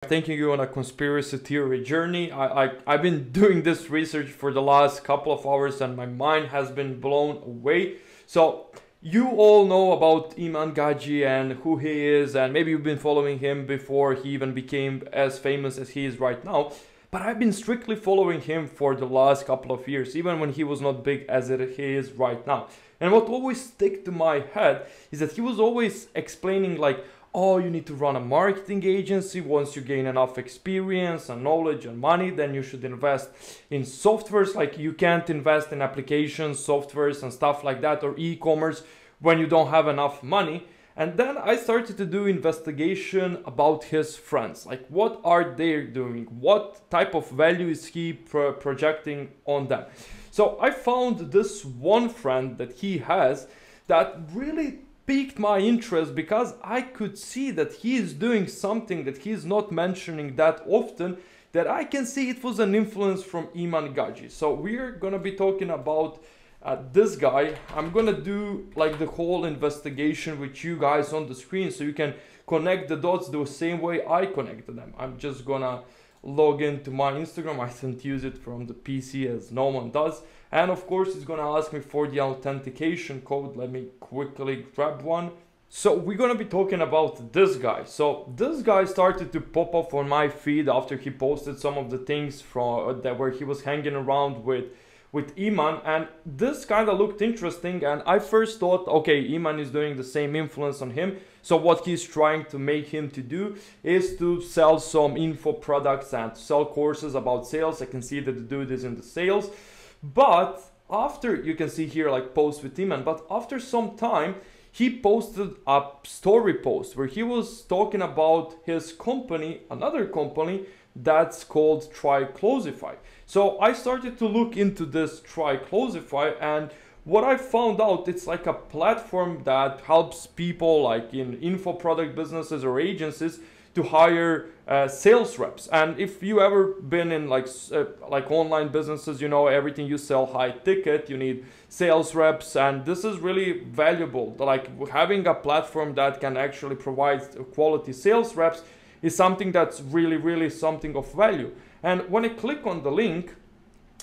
Taking you on a conspiracy theory journey. I've been doing this research for the last couple of hours and my mind has been blown away. So you all know about Iman Gaji and who he is, and maybe you've been following him before he even became as famous as he is right now. But I've been strictly following him for the last couple of years, even when he was not big as he is right now. And what always stick to my head is that he was always explaining like, oh, you need to run a marketing agency. Once you gain enough experience and knowledge and money, then you should invest in softwares. Like you can't invest in applications, softwares and stuff like that, or e-commerce when you don't have enough money. And then I started to do investigation about his friends. Like what are they doing? What type of value is he projecting on them? So I found this one friend that he has that really piqued my interest, because I could see that he is doing something that he's not mentioning that often, that I can see it was an influence from Iman Gaji. So we're gonna be talking about this guy. I'm gonna do like the whole investigation with you guys on the screen so you can connect the dots the same way I connected them. I'm just gonna log into my Instagram. I didn't use it from the PC as no one does. And of course it's gonna ask me for the authentication code. Let me quickly grab one. So we're gonna be talking about this guy. So this guy started to pop up on my feed after he posted some of the things from that where he was hanging around with Iman, and this kind of looked interesting. And I first thought, okay, Iman is doing the same influence on him, so what he's trying to make him to do is to sell some info products and to sell courses about sales. I can see that the dude is in the sales, but after, you can see here like post with Iman, but after some time he posted a story post where he was talking about his company, another company that's called Closify. So I started to look into this Closify, and what I found out, it's like a platform that helps people like in info product businesses or agencies to hire sales reps. And if you ever been in like online businesses, you know everything you sell high ticket, you need sales reps, and this is really valuable. Like having a platform that can actually provide quality sales reps is something that's really something of value. And when I click on the link,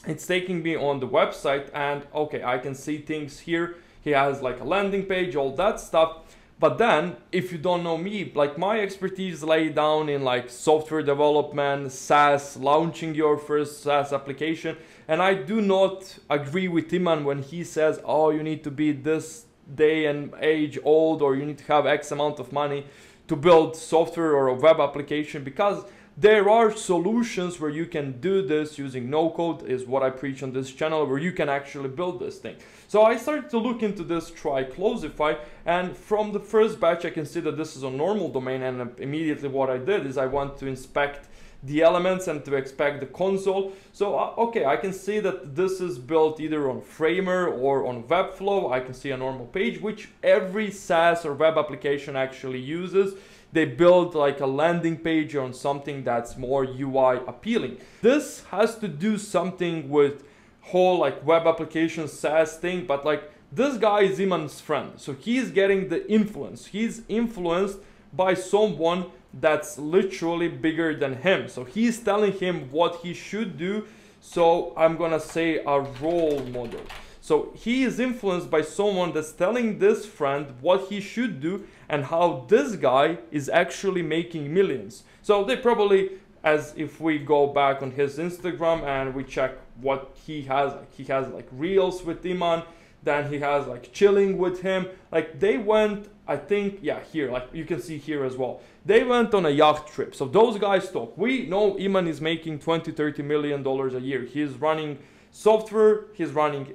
it's taking me on the website, and okay, I can see things here. He has like a landing page, all that stuff. But then if you don't know me, like my expertise lay down in like software development, SaaS, launching your first SaaS application. And I do not agree with Iman when he says, oh, you need to be this day and age old, or you need to have X amount of money to build software or a web application, because there are solutions where you can do this using no code, is what I preach on this channel, where you can actually build this thing. So I started to look into this Closify, and from the first batch I can see that this is a normal domain, and immediately what I did is I went to inspect the elements and to expect the console. So okay, I can see that this is built either on Framer or on Webflow. I can see a normal page, which every SaaS or web application actually uses. They build like a landing page on something that's more UI appealing. This has to do something with whole like web application SaaS thing, but like this guy is Iman's friend, so he's getting the influence. He's influenced by someone that's literally bigger than him, so he's telling him what he should do. So I'm gonna say a role model. So he is influenced by someone that's telling this friend what he should do and how this guy is actually making millions. So they probably, as if we go back on his Instagram and we check what he has like reels with Iman, then he has like chilling with him. Like they went, I think, yeah, here, like you can see here as well. They went on a yacht trip. So those guys talk. We know Iman is making $20-30 million a year. He's running software, he's running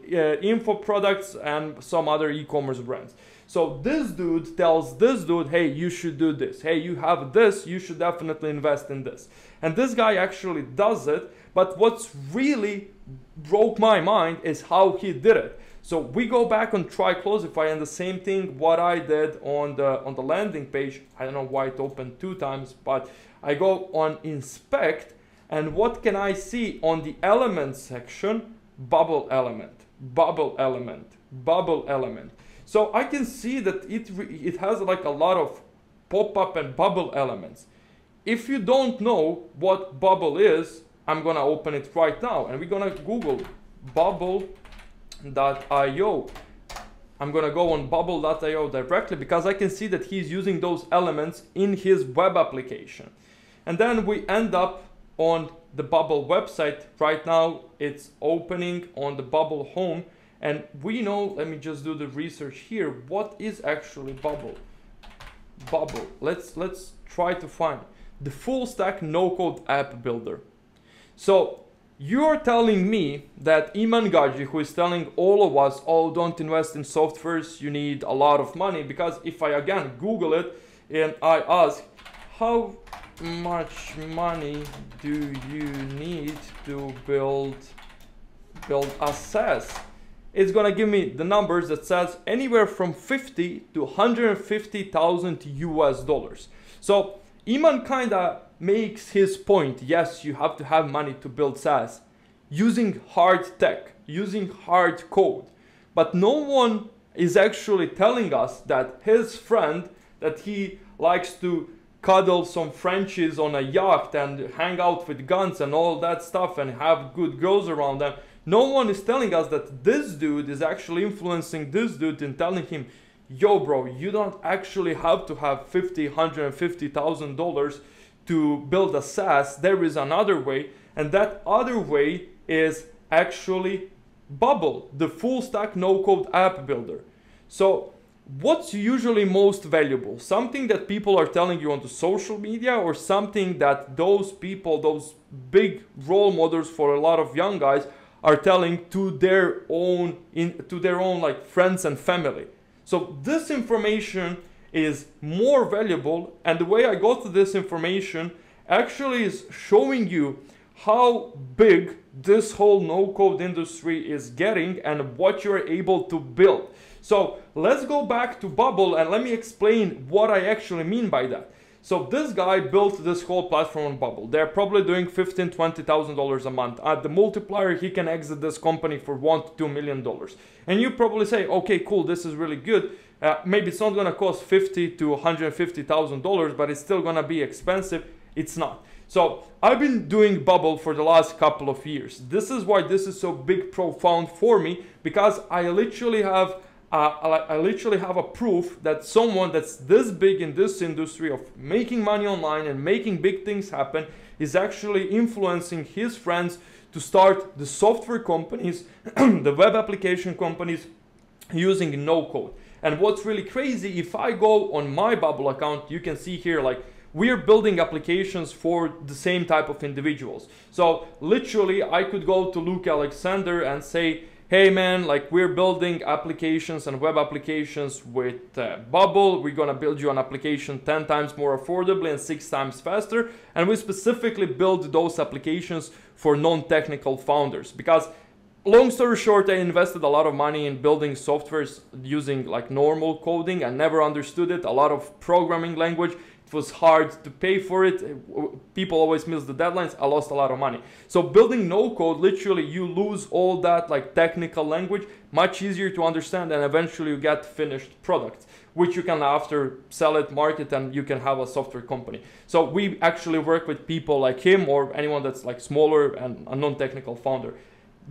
info products and some other e-commerce brands. So this dude tells this dude, hey, you should do this. Hey, you have this, you should definitely invest in this. And this guy actually does it. But what's really broke my mind is how he did it. So we go back on Closify, and the same thing what I did on the landing page. I don't know why it opened 2 times, but I go on inspect, and what can I see on the element section? Bubble element, bubble element, bubble element. So I can see that it has like a lot of pop-up and bubble elements. if you don't know what Bubble is, I'm gonna open it right now and we're gonna Google bubble.io. I'm gonna go on bubble.io directly because I can see that he's using those elements in his web application. And then we end up on the Bubble website. Right now it's opening on the Bubble home, and we know, let me just do the research here, what is actually Bubble. Let's try to find the full stack no code app builder. So you're telling me that Iman Gaji, who is telling all of us, oh, don't invest in softwares, you need a lot of money, because if I again Google it and I ask how much money do you need to build a SaaS, it's gonna give me the numbers that says anywhere from 50 to 150,000 US dollars. So Iman kinda makes his point. Yes, you have to have money to build SaaS using hard tech, using hard code, but no one is actually telling us that his friend that he likes to cuddle some Frenchies on a yacht and hang out with guns and all that stuff and have good girls around them. No one is telling us that this dude is actually influencing this dude and telling him, yo bro, you don't actually have to have $150,000 to build a SaaS. There is another way, and that other way is actually Bubble, the full stack no code app builder. So what's usually most valuable? Something that people are telling you on the social media, or something that those people, those big role models for a lot of young guys are telling to their own like friends and family? So this information is more valuable, and the way I got to this information actually is showing you how big this whole no-code industry is getting and what you're able to build. So let's go back to Bubble and let me explain what I actually mean by that. So this guy built this whole platform on Bubble. They're probably doing $15,000 to $20,000 a month. At the multiplier, he can exit this company for $1 to $2 million. And you probably say, okay, cool, this is really good. Maybe it's not gonna cost $50,000 to $150,000, but it's still gonna be expensive. It's not. So I've been doing Bubble for the last couple of years. This is why this is so big, profound for me, because I literally have a proof that someone that's this big in this industry of making money online and making big things happen is actually influencing his friends to start the software companies, the web application companies using no code. And what's really crazy, if I go on my Bubble account, you can see here, like, we're building applications for the same type of individuals. So literally I could go to Luke Alexander and say, hey man, like, we're building applications and web applications with Bubble. We're gonna build you an application 10 times more affordably and 6 times faster. And we specifically build those applications for non-technical founders, because long story short, I invested a lot of money in building softwares using like normal coding. I never understood it. A lot of programming language. It was hard to pay for it. People always miss the deadlines. I lost a lot of money. So building no code, literally you lose all that like technical language, much easier to understand, and eventually you get finished products, which you can after sell it, market, and you can have a software company. So we actually work with people like him or anyone that's like smaller and a non-technical founder.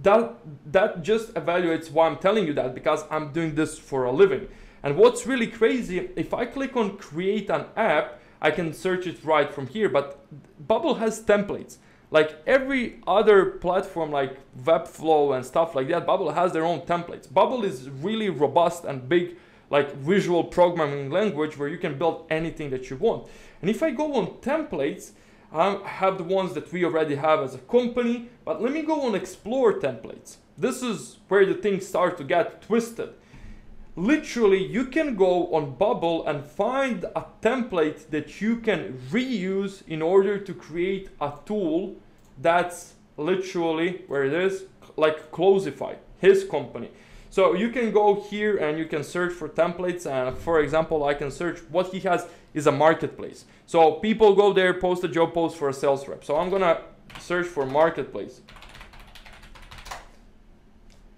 That just evaluates why I'm telling you that, because I'm doing this for a living. And what's really crazy, if I click on create an app, I can search it right from here, but Bubble has templates. Like every other platform like Webflow and stuff like that, Bubble has their own templates. Bubble is really robust and big, like visual programming language where you can build anything that you want. And if I go on templates, I have the ones that we already have as a company, but let me go on explore templates. This is where the things start to get twisted. Literally, you can go on Bubble and find a template that you can reuse in order to create a tool that's literally, where it is, like Closify, his company. So you can go here and you can search for templates, and for example, I can search, what he has is a marketplace. So people go there, post a job post for a sales rep. So I'm gonna search for marketplace.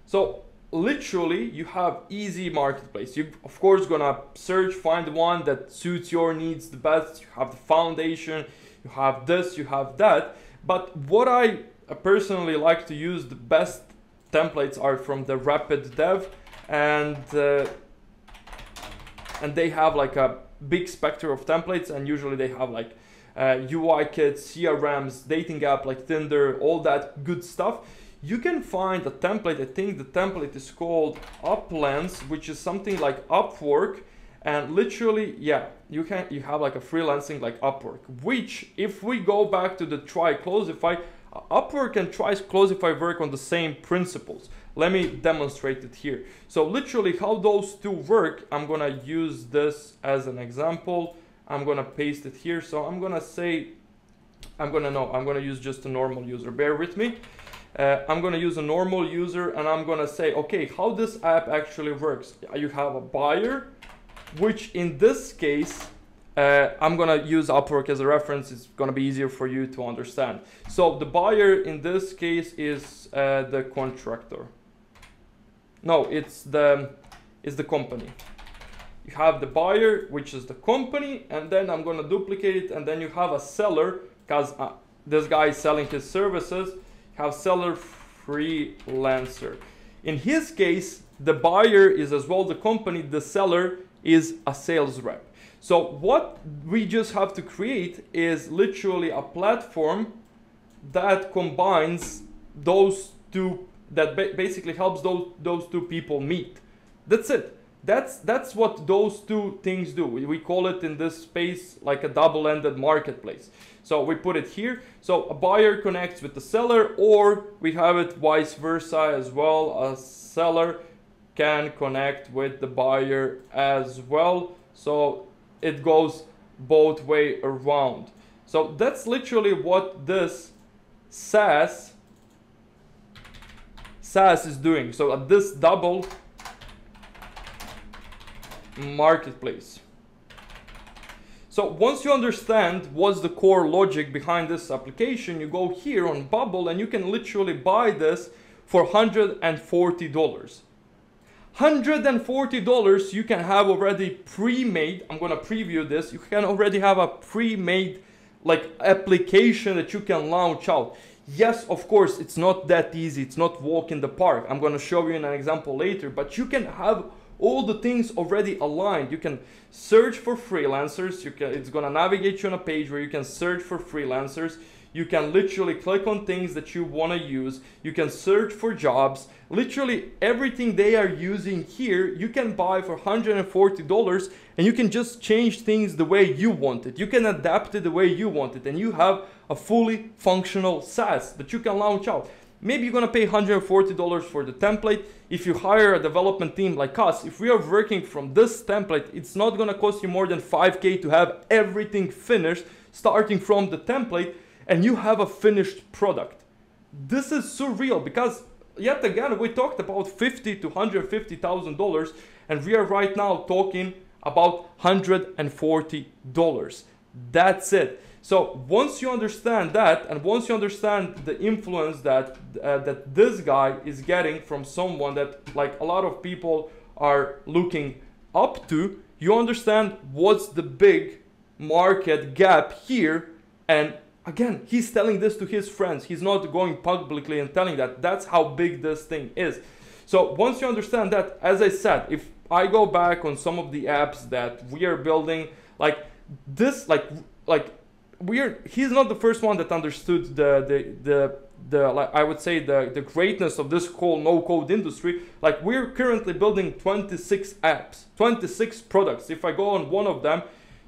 So literally you have easy marketplace. You of course gonna search, find the one that suits your needs the best. You have the foundation, you have this, you have that. But what I personally like to use, the best templates are from the Rapid Dev, and they have like a big spectrum of templates, and usually they have like UI kits, CRMs, dating app like Tinder, all that good stuff. You can find a template. I think the template is called Uplens, which is something like Upwork, and literally, yeah, you have like a freelancing like Upwork, which if we go back to the Try Closify, Upwork and Try Closify work on the same principles. Let me demonstrate it here. So literally how those two work, I'm gonna use this as an example. I'm gonna paste it here. So I'm gonna say, I'm gonna use just a normal user, bear with me. I'm gonna use a normal user, and I'm gonna say, okay, how this app actually works. You have a buyer, which in this case, I'm gonna use Upwork as a reference. It's gonna be easier for you to understand. So the buyer in this case is the contractor. No, it's the company. You have the buyer, which is the company, and then I'm gonna duplicate it, and then you have a seller, because this guy is selling his services. You have seller freelancer. In his case, the buyer is as well the company, the seller is a sales rep. So what we just have to create is literally a platform that combines those two, that basically helps those two people meet. That's it. That's what those two things do. We call it in this space like a double-ended marketplace. So we put it here. So a buyer connects with the seller, or we have it vice versa as well. A seller can connect with the buyer as well. So it goes both way around. So that's literally what this SaaS is doing. So at this double marketplace. So once you understand what's the core logic behind this application, you go here on Bubble and you can literally buy this for $140. $140 you can have already pre-made. I'm gonna preview this. You can already have a pre-made like application that you can launch out. Yes, of course, it's not that easy. It's not walk in the park. I'm gonna show you in an example later, but you can have all the things already aligned. You can search for freelancers. It's gonna navigate you on a page where you can search for freelancers. You can literally click on things that you wanna use. You can search for jobs. Literally everything they are using here, you can buy for $140, and you can just change things the way you want it. You can adapt it the way you want it, and you have a fully functional SaaS that you can launch out. Maybe you're gonna pay $140 for the template. If you hire a development team like us, if we are working from this template, it's not gonna cost you more than $5K to have everything finished, starting from the template, and you have a finished product. This is surreal, because yet again, we talked about $50,000 to $150,000, and we are right now talking about $140. That's it. So once you understand that, and once you understand the influence that that this guy is getting from someone that like a lot of people are looking up to, you understand what's the big market gap here. And again, he's telling this to his friends. He's not going publicly and telling that. That's how big this thing is. So once you understand that, as I said, if I go back on some of the apps that we are building, like this, he's not the first one that understood the like I would say the greatness of this whole no-code industry. Like we're currently building 26 apps, 26 products. If I go on one of them,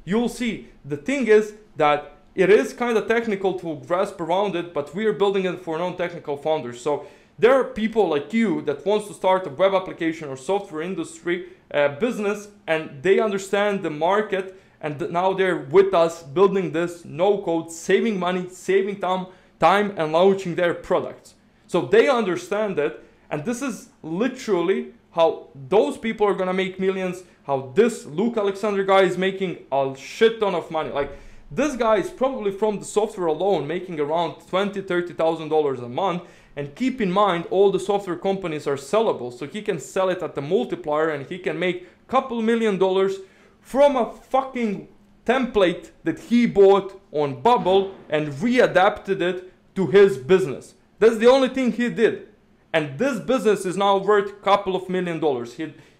you'll see the thing is that it is kind of technical to grasp around it, but we are building it for non-technical founders. So there are people like you that wants to start a web application or software industry business, and they understand the market, and now they're with us building this no-code, saving money, saving time, and launching their products. So they understand it, and this is literally how those people are gonna make millions, how this Luke Alexander guy is making a shit ton of money. Like this guy is probably from the software alone making around $20,000 to $30,000 a month. And keep in mind, all the software companies are sellable, so he can sell it at the multiplier, and he can make a couple $1 million from a fucking template that he bought on Bubble and readapted it to his business. That's the only thing he did. And this business is now worth a couple of $1 million.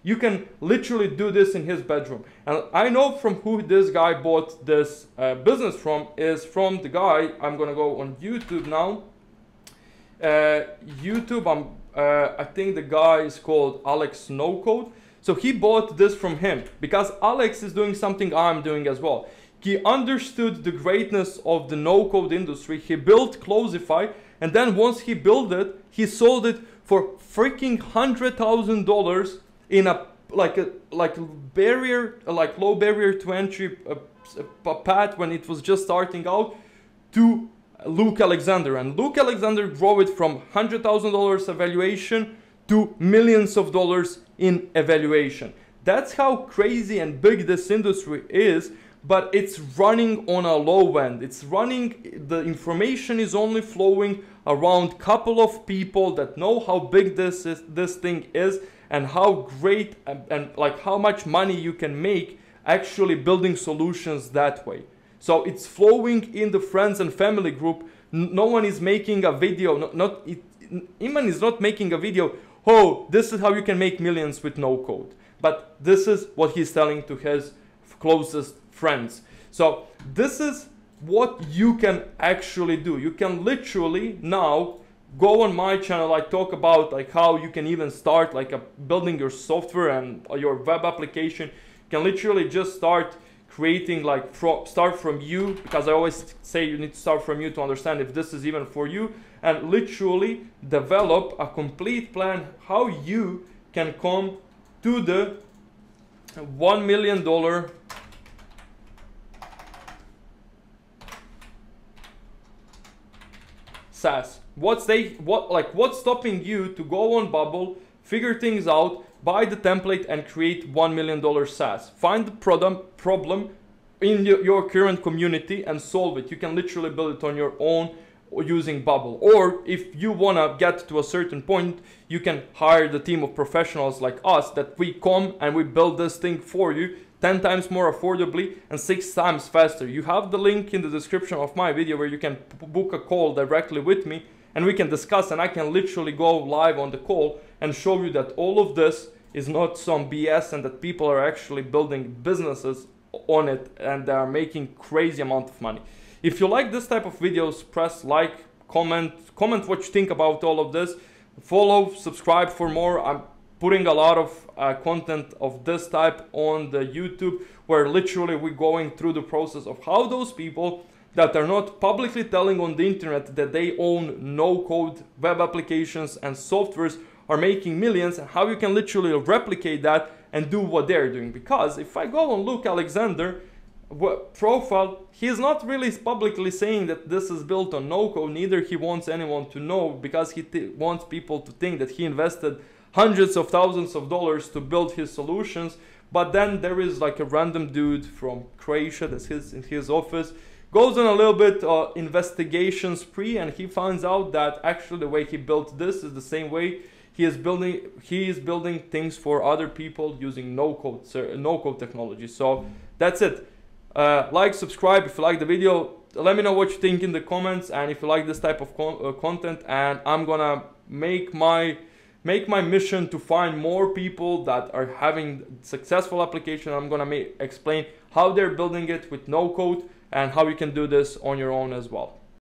You can literally do this in his bedroom. And I know from who this guy bought this business from is from the guy. I'm gonna go on YouTube now. YouTube, I think the guy is called Alex No Code. So he bought this from him because Alex is doing something I'm doing as well. He understood the greatness of the no-code industry. He built Closify, and then once he built it, he sold it for freaking $100,000 in a low barrier to entry path when it was just starting out to Luke Alexander. And Luke Alexander grew it from $100,000 evaluation to millions of dollars in evaluation. That's how crazy and big this industry is, but it's running on a low end. It's running, the information is only flowing around a couple of people that know how big this thing is and how great and like how much money you can make actually building solutions that way. So it's flowing in the friends and family group. No one is making a video, Iman is not making a video, oh, this is how you can make millions with no code. But this is what he's telling to his closest friends. So this is what you can actually do. You can literally now go on my channel. I talk about like how you can even start like building your software and your web application. You can literally just start creating like start from you, because I always say you need to start from you to understand if this is even for you, and literally develop a complete plan how you can come to the $1 million SaaS. What's stopping you to go on Bubble, figure things out, buy the template and create $1 million SaaS? Find the problem in your current community and solve it. You can literally build it on your own using Bubble. Or if you want to get to a certain point, you can hire the team of professionals like us that we come and we build this thing for you 10 times more affordably and 6 times faster. You have the link in the description of my video where you can book a call directly with me and we can discuss, and I can literally go live on the call and show you that all of this is not some BS and that people are actually building businesses on it and they are making crazy amount of money. If you like this type of videos, press like, comment what you think about all of this, follow, subscribe for more. I'm putting a lot of content of this type on the YouTube, where literally we're going through the process of how those people that are not publicly telling on the internet that they own no-code web applications and softwares are making millions, and how you can literally replicate that and do what they're doing. Because if I go on Luke Alexander profile, he's not really publicly saying that this is built on no-code, neither he wants anyone to know, because he wants people to think that he invested hundreds of thousands of dollars to build his solutions. But then there is like a random dude from Croatia that's in his office, goes on a little bit investigation spree, and he finds out that actually the way he built this is the same way he is building things for other people using no-code technology. So that's it. Like, subscribe if you like the video. Let me know what you think in the comments, and if you like this type of content, and I'm gonna make my mission to find more people that are having successful application. I'm gonna explain how they're building it with no code and how you can do this on your own as well.